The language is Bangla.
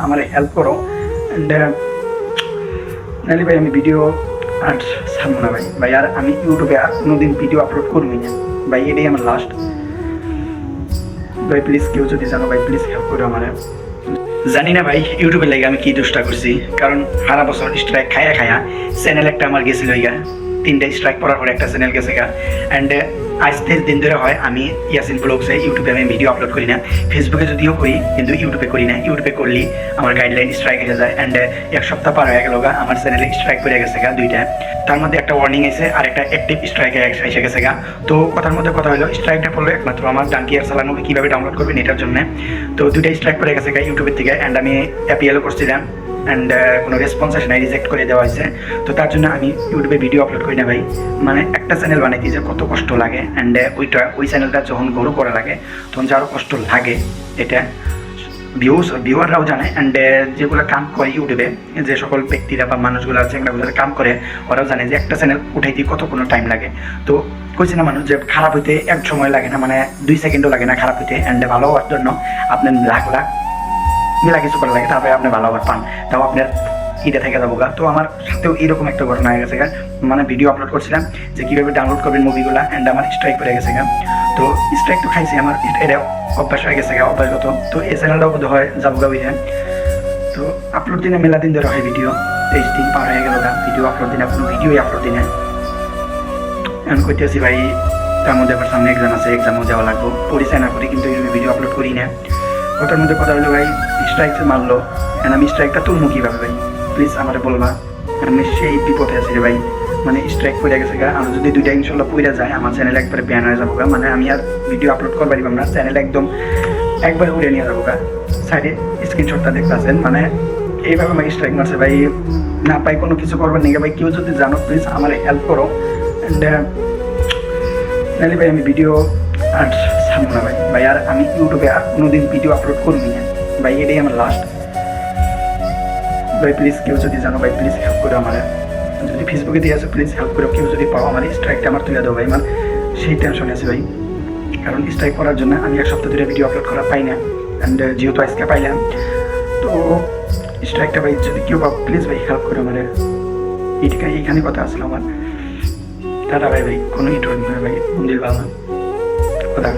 আমার হেল্প করো। অ্যান্ড নাহলে ভাই আমি ভিডিও আর ছাড়বো না ভাই। ভাই আর আমি ইউটিউবে আর কোনোদিন ভিডিও আপলোড করবই না ভাই, এটাই আমার লাস্ট। ভাই প্লিজ কেউ যদি জানো ভাই প্লিজ হেল্প করো আমার। জানি না ভাই ইউটিউবে লাগে আমি কি দোষটা করছি, কারণ সারা বছর স্ট্রাইক খায়া চ্যানেল একটা আমার গেছিল গা, 3টা স্ট্রাইক পড়ার পরে একটা চ্যানেল গেছে গা। অ্যান্ড আজ 3 দিন ধরে হয় আমি ইয়াসিন ব্লগসে ইউটিউবে আমি ভিডিও আপলোড করি না, ফেসবুকে যদিও করি কিন্তু ইউটিউবে করি না। ইউটিউবে করলেই আমার গাইডলাইন স্ট্রাইক হয়ে যায়। অ্যান্ড 1 সপ্তাহ পার হয়ে গেল গা, আমার চ্যানেলে স্ট্রাইক করে গেছে গা 2টা, তার মধ্যে একটা ওয়ার্নিং এসে আর একটা অ্যাক্টিভ স্ট্রাইক এসে গেছে গা। তো কথার মধ্যে কথা হলো স্ট্রাইকটা পড়লো একমাত্র আমার ডাঙ্কি আর চালানো কীভাবে ডাউনলোড করবেন এটার জন্য। তো 2টা স্ট্রাইক করে গেছে গা ইউটিউবের থেকে। অ্যান্ড আমি অ্যাপিএলও করছিলাম, অ্যান্ড কোনো রেসপন্স আসে নাই, রিজেক্ট করে দেওয়া হয়েছে। তো তার জন্য আমি ইউটিউবে ভিডিও আপলোড করি না ভাই। মানে একটা চ্যানেল বানাইতে যে কত কষ্ট লাগে, অ্যান্ড ওই চ্যানেলটা যখন গ্রো করা লাগে তখন যে আরও কষ্ট লাগে, এটা ভিউয়াররাও জানে। অ্যান্ড যেগুলো কাম করে ইউটিউবে, যে সকল ব্যক্তিরা বা মানুষগুলো আছে এগুলো কাম করে, ওরাও জানে যে একটা চ্যানেল উঠাইতে কত কোনো টাইম লাগে। তো কইছে না মানুষ যে খারাপ হইতে এক সময় লাগে না, মানে 2 সেকেন্ডও লাগে না খারাপ হইতে। অ্যান্ড ভালো হওয়ার জন্য আপনার লাখ মেলা কিছু করা লাগে, তারপরে আপনি ভালো আবার পান, তাও আপনার ইটা থেকে যাবো গা। তো আমার সাথেও এরকম একটা ঘটনা হয়ে গেছে গা, মানে ভিডিও আপলোড করছিলাম যে কীভাবে ডাউনলোড করবেন মুভিগুলো, অ্যান্ড আমার স্ট্রাইক করে গেছে গা। তো স্ট্রাইক তো খাইছি, আমার এটা অভ্যাস হয়ে গেছে গা, অভ্যাসগত। তো এই চ্যানেলটাও বোধ হয় যাবো গা বুঝে। তো আপলোড দিনে মেলা দিন ধরে হয় ভিডিও, 23 দিন পার হয়ে গেল গা ভিডিও আপলোড দিনে, কোনো ভিডিওই আপলোড দিনে। আমি করতেছি ভাই, তার মধ্যে আবার সামনে এক্সাম আছে, এক্সামও যাওয়া লাগবো, পরিচয় না করি কিন্তু ভিডিও আপলোড করি না। কথার মধ্যে কথা হলো ভাই স্ট্রাইক মারলো, আমি স্ট্রাইকটা তুলবো কীভাবে ভাই প্লিজ আমারে বলবা। আমি সেই বিপদে আছি রে ভাই, মানে স্ট্রাইক পড়ে গেছে গা। আর যদি 2টা ইনশাল্লাহ পড়ে যায় আমার চ্যানেল একবারে ব্যান হয়ে যাবো গা, মানে আমি আর ভিডিও আপলোড করতে পারিব না, চ্যানেল একদম একবার উড়ে নিয়ে যাবো গা। সাইডে স্ক্রিনশটটা দেখতে আছেন, মানে এইভাবে আমাকে স্ট্রাইক মারছে ভাই। না পাই কোনো কিছু করবার নেই ভাই, কেউ যদি জানো প্লিজ আমার হেল্প করো। অ্যান্ড নাহলে ভাই আমি ভিডিও আর ছাড়বো না ভাই। ভাই আর আমি ইউটিউবে আর কোনোদিন ভিডিও আপলোড করবি না ভাই, এটাই আমার লাস্ট। ভাই প্লিজ কেউ যদি জানো ভাই প্লিজ হেল্প করো আমার। যদি ফেসবুকে দিয়ে আসো প্লিজ হেল্প করো, কেউ যদি পাও আমার স্ট্রাইকটা আমার তুলে দাও ভাই। আমার সেই টেনশন আছে ভাই, কারণ স্ট্রাইক করার জন্য আমি 1 সপ্তাহ ধরে ভিডিও আপলোড করা পাই না। অ্যান্ড যেহেতু আজকে পাইলাম, তো স্ট্রাইকটা ভাই যদি কেউ পাও প্লিজ ভাই হেল্প করো আমার। এইখানে কথা আসলো আমার। টাটা ভাই, কোনো ইট হবে ভাই, মন্দির ভালো কথা।